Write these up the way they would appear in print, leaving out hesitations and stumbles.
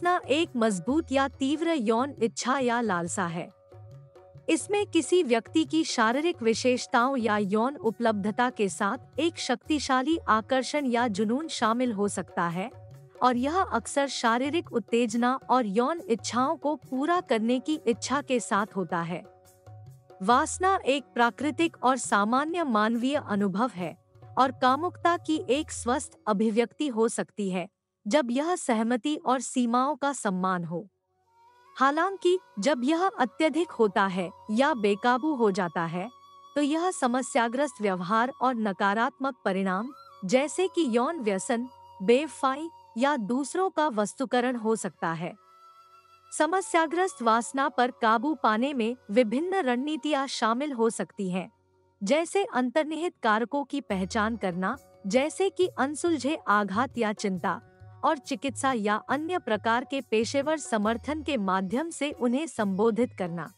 वासना एक मजबूत या तीव्र यौन इच्छा या लालसा है। इसमें किसी व्यक्ति की शारीरिक विशेषताओं या यौन उपलब्धता के साथ एक शक्तिशाली आकर्षण या जुनून शामिल हो सकता है, और यह अक्सर शारीरिक उत्तेजना और यौन इच्छाओं को पूरा करने की इच्छा के साथ होता है। वासना एक प्राकृतिक और सामान्य मानवीय अनुभव है और कामुकता की एक स्वस्थ अभिव्यक्ति हो सकती है जब यह सहमति और सीमाओं का सम्मान हो। हालांकि जब यह अत्यधिक होता है या बेकाबू हो जाता है, तो यह समस्याग्रस्त व्यवहार और नकारात्मक परिणाम जैसे कि यौन व्यसन, बेवफाई या दूसरों का वस्तुकरण हो सकता है। समस्याग्रस्त वासना पर काबू पाने में विभिन्न रणनीतियां शामिल हो सकती हैं, जैसे अंतर्निहित कारकों की पहचान करना, जैसे कि अनसुलझे आघात या चिंता, और चिकित्सा या अन्य प्रकार के पेशेवर समर्थन के माध्यम से उन्हें संबोधित करना।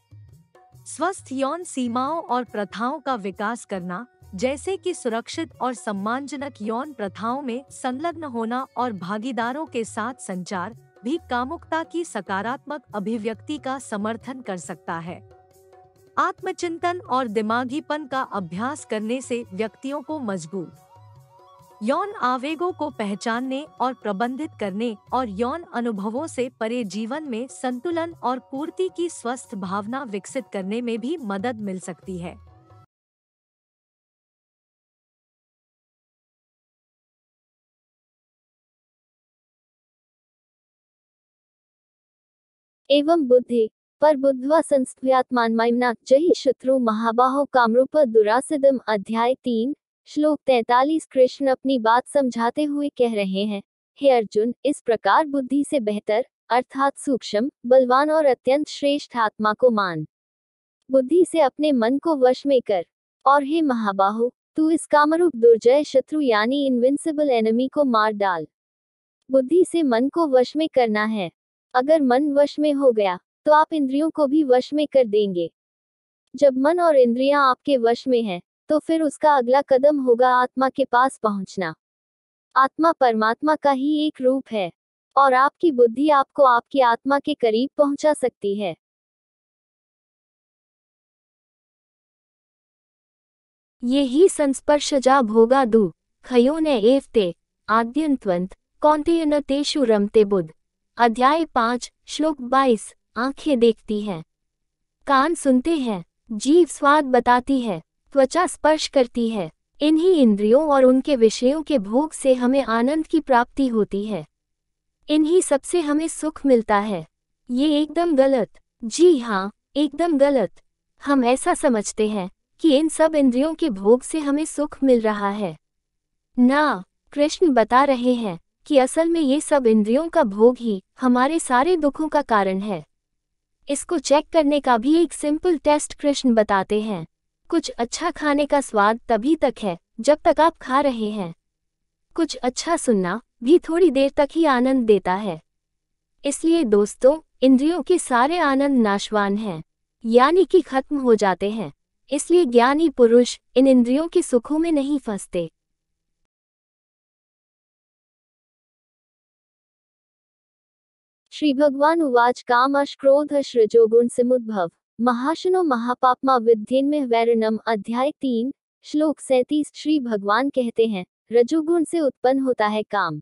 स्वस्थ यौन सीमाओं और प्रथाओं का विकास करना, जैसे कि सुरक्षित और सम्मानजनक यौन प्रथाओं में संलग्न होना और भागीदारों के साथ संचार, भी कामुकता की सकारात्मक अभिव्यक्ति का समर्थन कर सकता है। आत्मचिंतन और दिमागीपन का अभ्यास करने से व्यक्तियों को मजबूत यौन आवेगों को पहचानने और प्रबंधित करने और यौन अनुभवों से परे जीवन में संतुलन और पूर्ति की स्वस्थ भावना विकसित करने में भी मदद मिल सकती है। एवं बुद्धि पर बुद्ध्वा संस्त्व्यात्मान्मायम्ना जहि शत्रु महाबाहो कामरूप दुरासिदम। अध्याय 3 श्लोक 43। कृष्ण अपनी बात समझाते हुए कह रहे हैं, हे अर्जुन, इस प्रकार बुद्धि से बेहतर अर्थात सूक्ष्म, बलवान और अत्यंत श्रेष्ठ आत्मा को मान। बुद्धि से अपने मन को वश में कर, और हे महाबाहो, तू इस कामरूप दुर्जय शत्रु यानी इनविंसिबल एनिमी को मार डाल। बुद्धि से मन को वश में करना है। अगर मन वश में हो गया तो आप इंद्रियों को भी वश में कर देंगे। जब मन और इंद्रियां आपके वश में हैं, तो फिर उसका अगला कदम होगा आत्मा के पास पहुंचना। आत्मा परमात्मा का ही एक रूप है, और आपकी बुद्धि आपको आपकी आत्मा के करीब पहुंचा सकती है। ये ही संस्पर्शजा भोगा दुःखयो न एवते आद्यन्त्वन्त कौन्तेय तेषु रमते बुद्ध। अध्याय 5 श्लोक 22। आंखें देखती हैं, कान सुनते हैं, जीभ स्वाद बताती है, त्वचा स्पर्श करती है। इन्हीं इंद्रियों और उनके विषयों के भोग से हमें आनंद की प्राप्ति होती है। इन्हीं सबसे हमें सुख मिलता है। ये एकदम गलत, जी हाँ, एकदम गलत। हम ऐसा समझते हैं कि इन सब इंद्रियों के भोग से हमें सुख मिल रहा है। ना, कृष्ण बता रहे हैं कि असल में ये सब इंद्रियों का भोग ही हमारे सारे दुखों का कारण है। इसको चेक करने का भी एक सिंपल टेस्ट कृष्ण बताते हैं। कुछ अच्छा खाने का स्वाद तभी तक है जब तक आप खा रहे हैं। कुछ अच्छा सुनना भी थोड़ी देर तक ही आनंद देता है। इसलिए दोस्तों, इंद्रियों के सारे आनंद नाशवान हैं, यानी कि खत्म हो जाते हैं। इसलिए ज्ञानी पुरुष इन इंद्रियों के सुखों में नहीं फंसते। श्री भगवान उवाच कामश क्रोधश रजोगुण समुद्भव महाशनो महापापमा विद्येन्मह वैरणम। अध्याय 3 श्लोक 37। श्री भगवान कहते हैं, रजोगुण से उत्पन्न होता है काम,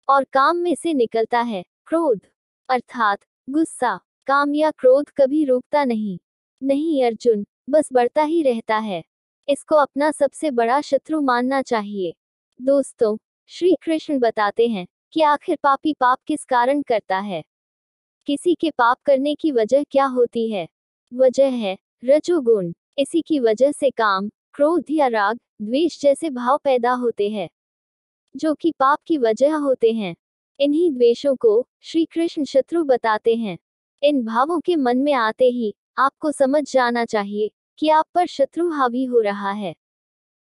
और काम में से निकलता है क्रोध अर्थात गुस्सा। काम या क्रोध कभी रुकता नहीं। नहीं अर्जुन, बस बढ़ता ही रहता है। इसको अपना सबसे बड़ा शत्रु मानना चाहिए। दोस्तों, श्री कृष्ण बताते हैं कि आखिर पापी पाप किस कारण करता है। किसी के पाप करने की वजह क्या होती है? वजह है रजोगुण। इसी की वजह से काम, क्रोध या राग, द्वेष जैसे भाव पैदा होते हैं, जो कि पाप की वजह होते हैं। इन्हीं द्वेषों को श्री कृष्ण शत्रु बताते हैं। इन भावों के मन में आते ही आपको समझ जाना चाहिए कि आप पर शत्रु हावी हो रहा है,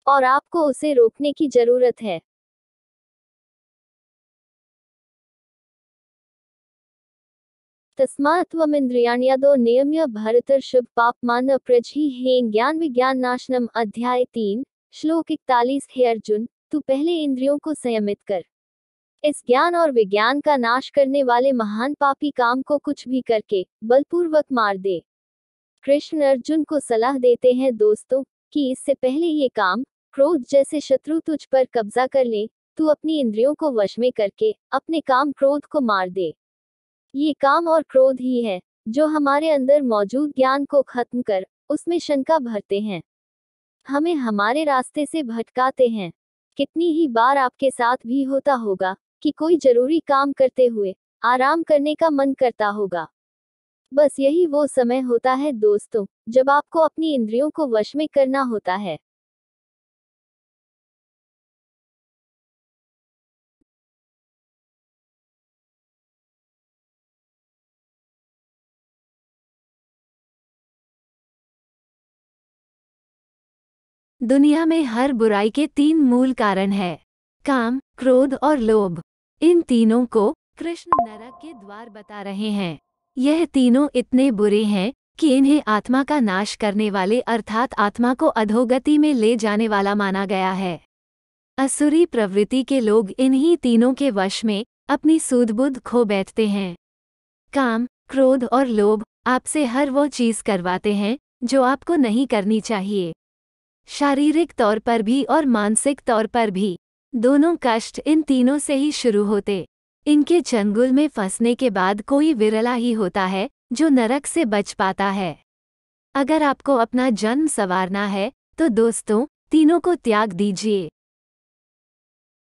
और आपको उसे रोकने की जरूरत है। तस्मात् त्वमिन्द्रियाण्यदो नियम्य भरतर्षभ पापमान प्रजहि ज्ञान विज्ञान नाशनम। अध्याय 3 श्लोक 41। हे अर्जुन, तू पहले इंद्रियों को संयमित कर, इस ज्ञान और विज्ञान का नाश करने वाले महान पापी काम को कुछ भी करके बलपूर्वक मार दे। कृष्ण अर्जुन को सलाह देते हैं दोस्तों कि इससे पहले ये काम, क्रोध जैसे शत्रु तुझ पर कब्जा कर ले, तू अपनी इंद्रियों को वश में करके अपने काम क्रोध को मार दे। ये काम और क्रोध ही है जो हमारे अंदर मौजूद ज्ञान को खत्म कर उसमें शंका भरते हैं, हमें हमारे रास्ते से भटकाते हैं। कितनी ही बार आपके साथ भी होता होगा कि कोई जरूरी काम करते हुए आराम करने का मन करता होगा। बस यही वो समय होता है दोस्तों जब आपको अपनी इंद्रियों को वश में करना होता है। दुनिया में हर बुराई के 3 मूल कारण है, काम, क्रोध और लोभ। इन तीनों को कृष्ण नरक के द्वार बता रहे हैं। यह तीनों इतने बुरे हैं कि इन्हें आत्मा का नाश करने वाले अर्थात आत्मा को अधोगति में ले जाने वाला माना गया है। असुरी प्रवृत्ति के लोग इन्हीं तीनों के वश में अपनी सूझबूझ खो बैठते हैं। काम, क्रोध और लोभ आपसे हर वो चीज करवाते हैं जो आपको नहीं करनी चाहिए। शारीरिक तौर पर भी और मानसिक तौर पर भी दोनों कष्ट इन तीनों से ही शुरू होते। इनके चंगुल में फंसने के बाद कोई विरला ही होता है जो नरक से बच पाता है। अगर आपको अपना जन्म संवारना है तो दोस्तों तीनों को त्याग दीजिए।